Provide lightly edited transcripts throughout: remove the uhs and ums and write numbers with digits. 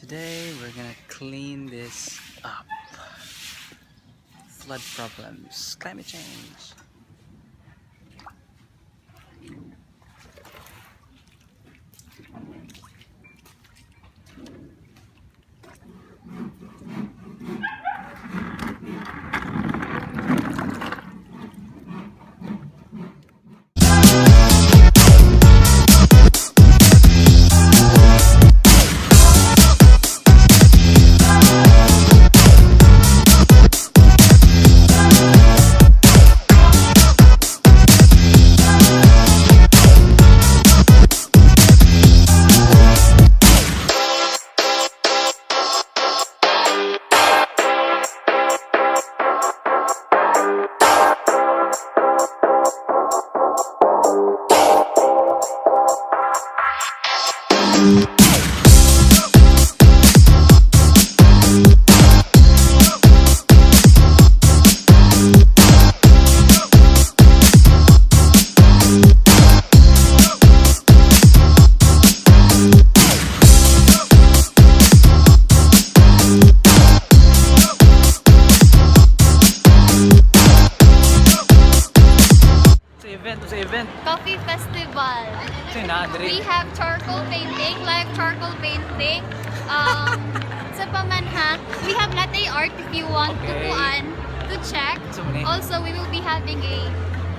Today we're gonna clean this up. Flood problems, climate change. Coffee Festival. We have charcoal painting, live charcoal painting. Sa pamanhang, we have latte art if you want to check. Also, we will be having a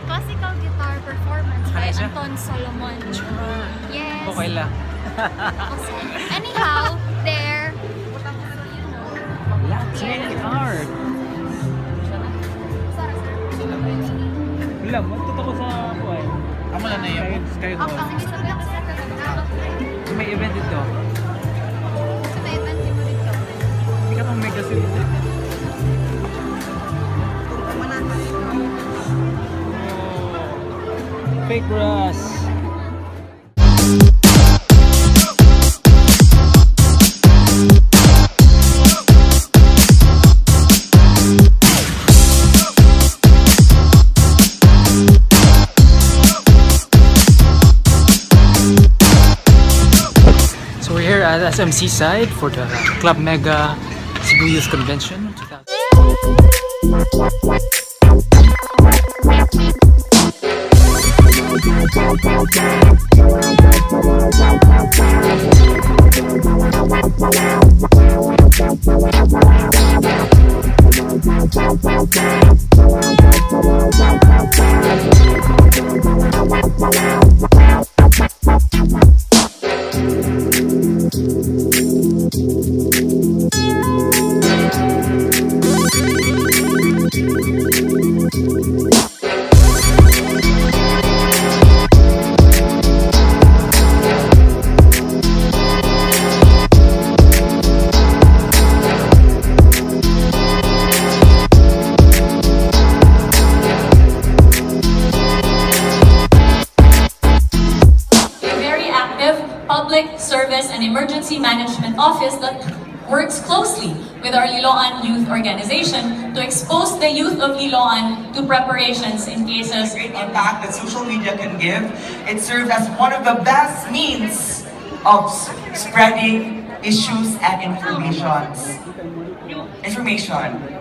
classical guitar performance by Anton Solomon. Yes. Okay lang. Awesome. Anyhow, there. Latte art. Wala, magtuto ko sa buhay. Amo na yun. Kayo doon. May event dito. So, may event dito dito. Hindi ka pang Mega Cebu. Fake grass. At SM Seaside for the Club Mega Cebu Youth Convention 2000. Public Service and Emergency Management Office that works closely with our Liloan Youth Organization to expose the youth of Liloan to preparations in cases great impact that social media can give. It serves as one of the best means of spreading issues and information.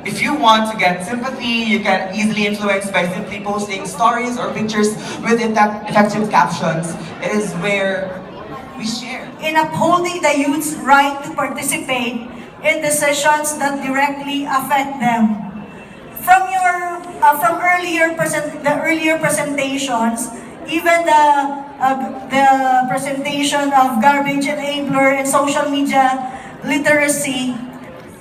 If you want to get sympathy, you can easily influence by simply posting stories or pictures with effective captions. It is where we share. In upholding the youth's right to participate in decisions that directly affect them. From the earlier presentations, even the presentation of garbage enabler and social media literacy,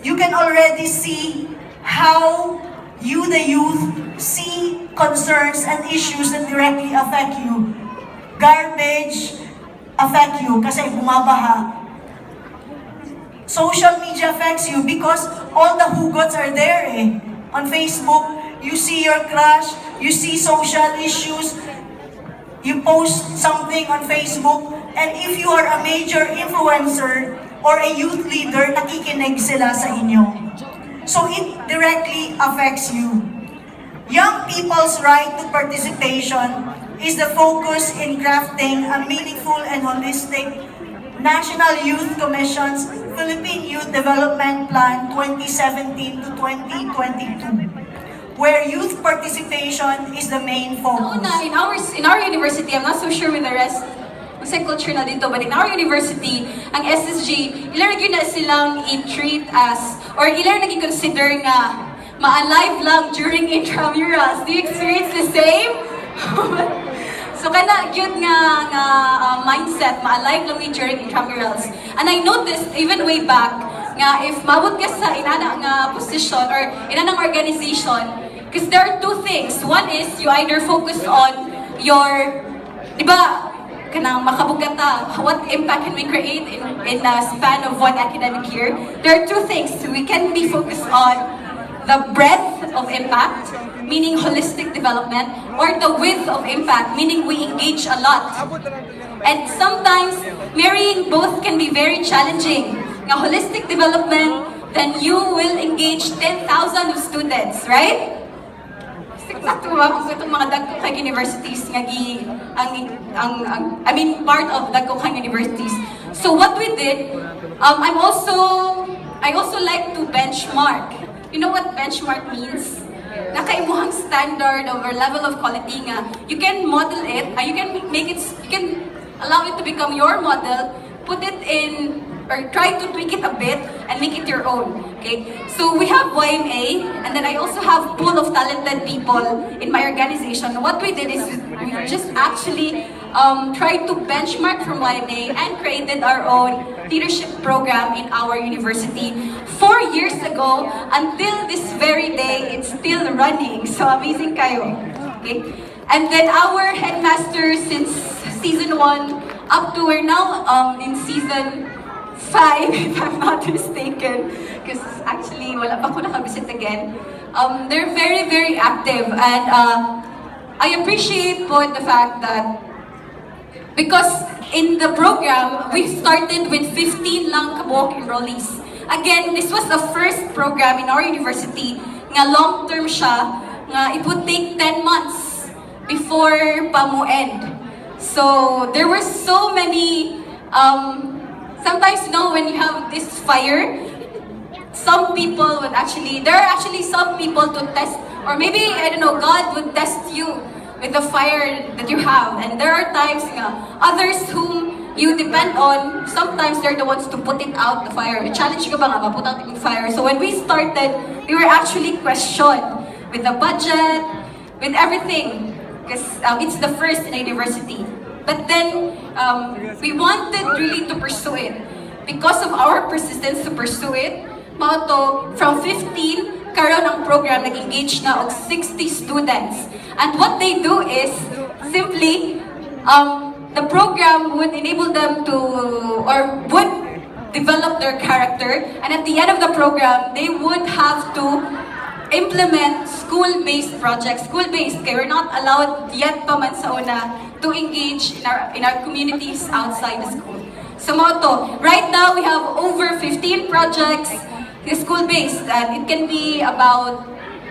you can already see how you, the youth, see concerns and issues that directly affect you. Garbage affect you kasi bumabaha. Social media affects you because all the hugots are there eh. On Facebook, you see your crush, you see social issues, you post something on Facebook, and if you are a major influencer or a youth leader, nakikinig sila sa inyo. So it directly affects you. Young people's right to participation is the focus in crafting a meaningful and holistic National Youth Commission's Philippine Youth Development Plan 2017 to 2022, where youth participation is the main focus. In our university, I'm not so sure with the rest, kasi culture na dito, but in our university, ang SSG, ilan na silang i-treat as, or ilan naging consider nga ma-live vlog during intramurals. Do you experience the same? So kana gyud nga mindset ma-alive lang during intramurals. And I noticed even way back nga if mabot ka sa inana nga position or inanang organization, because there are two things. One is you either focus on your, di ba, kanang makabugata, what impact can we create in a span of one academic year? There are two things. We can be focused on the breadth of impact, meaning holistic development, or the width of impact, meaning we engage a lot. And sometimes, marrying both can be very challenging. Nga holistic development, then you will engage 10,000 of students, right? Sakto ba kung itong mga dagko kay universities nga I mean part of dagko kay universities. So what we did, I also like to benchmark. You know what benchmark means? Nakaimuhang standard or level of quality nga. You can model it, you can allow it to become your model, put it in, or try to tweak it a bit and make it your own. Okay? So we have YMA, and then I also have pool of talented people in my organization. What we did is we just actually tried to benchmark from YMA and created our own leadership program in our university. 4 years ago, until this very day, it's still running. So amazing kayo. Okay? And then our headmaster since season 1 up to we're now in season 5, if I'm not mistaken, because actually wala pa ko nakabisit again. They're very, very active, and I appreciate po the fact that because in the program, we started with 15 lang kabuok enrollees. Again, this was the first program in our university nga long-term siya, nga it would take 10 months before pa mo end. So there were so many sometimes, you know, when you have this fire, some people would there are actually some people to test, or maybe, I don't know, God would test you with the fire that you have. And there are times, others whom you depend on, sometimes they're the ones to put it out, the fire. Challenge ka ba nga, put out yung fire. So when we started, we were actually questioned with the budget, with everything, because it's the first in a university. But then, we wanted really to pursue it. Because of our persistence to pursue it, from 15, karon ang program nag-engage na og 60 students. And what they do is, simply, the program would enable them to, or would develop their character. And at the end of the program, they would have to implement school-based projects. School-based, okay, we're not allowed yet pa man sa una to engage in our communities outside the school. So right now we have over 15 projects, school-based, and it can be about,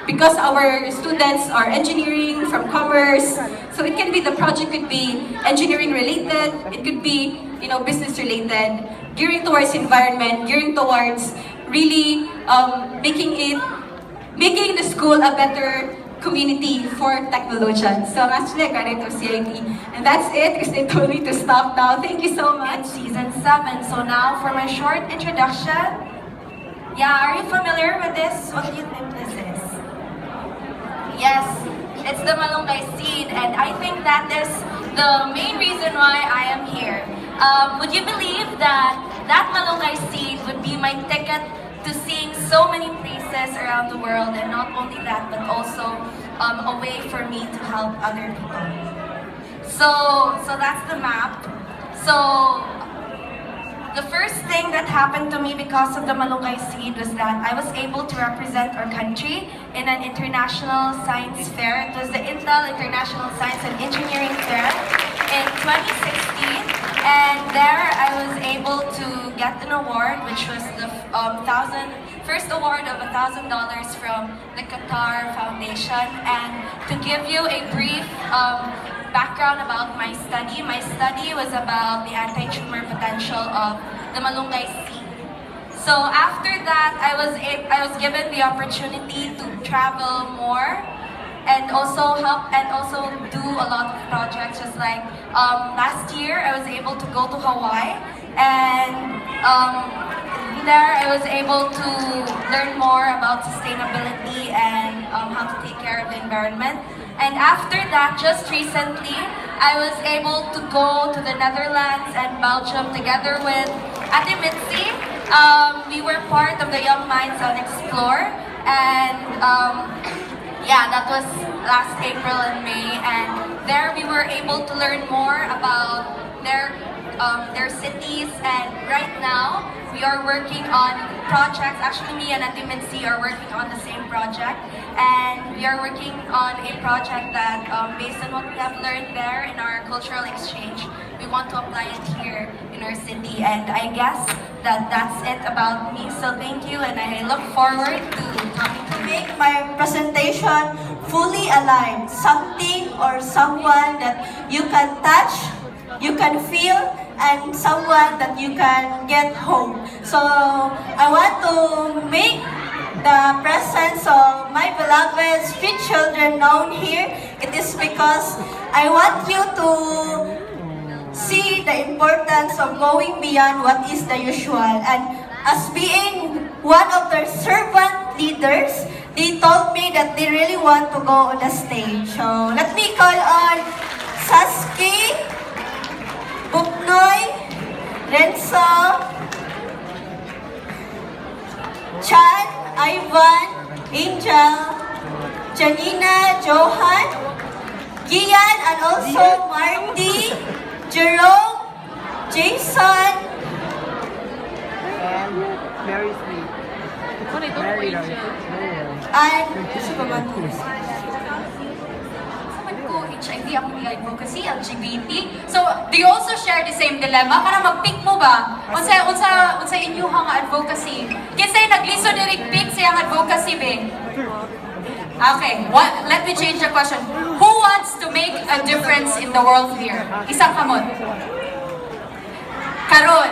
because our students are engineering from commerce, so it can be, the project could be engineering related, it could be, you know, business related, gearing towards environment, gearing towards really making the school a better community for technologians. So I'm actually a graduate of CIT, and that's it because they told me to stop now. Thank you so much. Season 7. So now for my short introduction. Yeah, are you familiar with this? What do you think this is? Yes, it's the Malunggay seed, and I think that is the main reason why I am here. Would you believe that Malunggay seed would be my ticket to seeing so many places around the world, and not only that, but also a way for me to help other people. So that's the map. So The first thing that happened to me because of the Malunggay Seed was that I was able to represent our country in an international science fair. It was the Intel International Science and Engineering Fair in 2016. And there I was able to get an award, which was the first award of $1,000 from the Qatar Foundation. And to give you a brief background about my study was about the anti-tumor potential of the Malunggay Seed. So after that, I was given the opportunity to travel more and also do a lot of projects. Just like last year, I was able to go to Hawaii, and there I was able to learn more about sustainability and how to take care of the environment. And after that, just recently, I was able to go to the Netherlands and Belgium together with Ate Mitzi. We were part of the Young Minds on Explore, and yeah, that was last April and May. And there we were able to learn more about their cities. And right now, we are working on projects. Actually, me and Ate Mitzi are working on the same project. And we are working on a project that, based on what we have learned there in our cultural exchange, we want to apply it here in our city. And I guess that's it about me. So thank you, and I look forward to talking to you. Make my presentation fully alive. Something or someone that you can touch, you can feel, and someone that you can get home. So I want to make the presence of my beloved street children known here. It is because I want you to see the importance of going beyond what is the usual. And as being one of their servant leaders, they told me that they really want to go on the stage. So let me call on Saski, Buknoy, Renzo, Chan, Ivan, Angel, Janina, Johan, Gian, and also Marty, Jerome, Jason, Very sweet. and HIV, ako may advocacy, LGBT. So, do you also share the same dilemma? Para mag-pick mo ba? Unsa inyo nga advocacy? Kinsay nagliso diri pick siyang advocacy be? Okay, let me change the question. Who wants to make a difference in the world here? Isang kamot. Karon,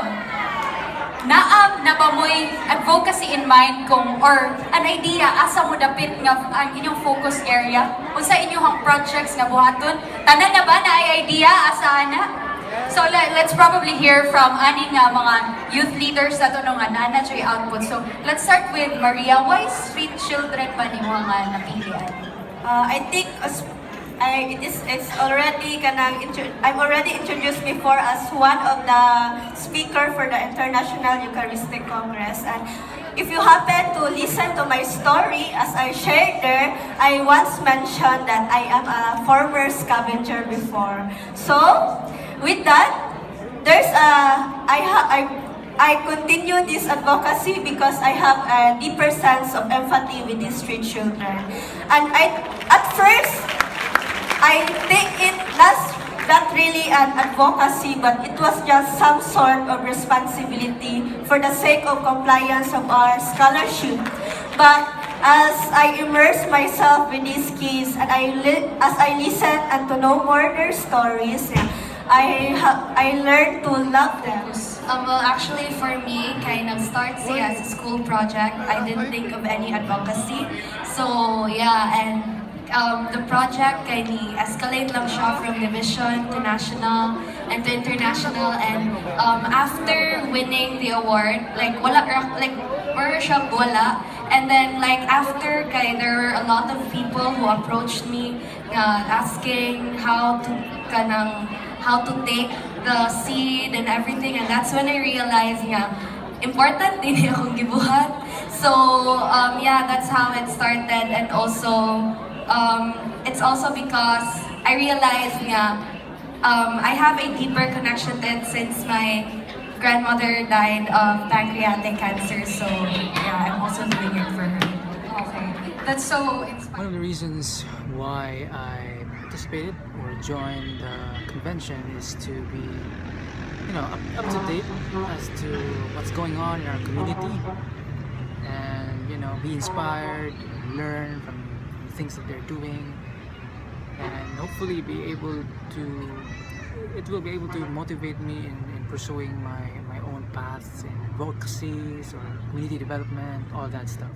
na ba mo'y advocacy in mind or an idea asa mo dapit nga ang inyong focus area? Unsa inyong projects nga buhaton? Tanan na ba na ay idea asa na? So let's probably hear from ani nga mga youth leaders sa nga nana choy output. So let's start with Maria. Why street children pa nimo nga napilian? I think it's already I'm already introduced before as one of the speaker for the International Eucharistic Congress. And if you happen to listen to my story, as I shared there, I once mentioned that I am a former scavenger before. So with that, I continue this advocacy because I have a deeper sense of empathy with these street children. And at first, I think it was not really an advocacy, but it was just some sort of responsibility for the sake of compliance of our scholarship. But as I immerse myself in these kids and as I listen and to know more their stories, I learned to love them. Well, actually, for me, kind of starts as a school project. I didn't think of any advocacy. So, yeah, and the project kind of escalate lang siya from division to national and to international. And after winning the award, wala siya wala. And then after there were a lot of people who approached me asking how to take the seed and everything. And that's when I realized important din akong gibuhat. So yeah, that's how it started. And also it's also because I realized I have a deeper connection to it since my grandmother died of pancreatic cancer, so yeah, I'm also doing it for her. Okay. That's so inspiring. One of the reasons why I participated or joined the convention is to be, up to date as to what's going on in our community, and be inspired, learn from the things that they're doing, and hopefully it will be able to motivate me in pursuing my own paths in advocacies or community development, all that stuff.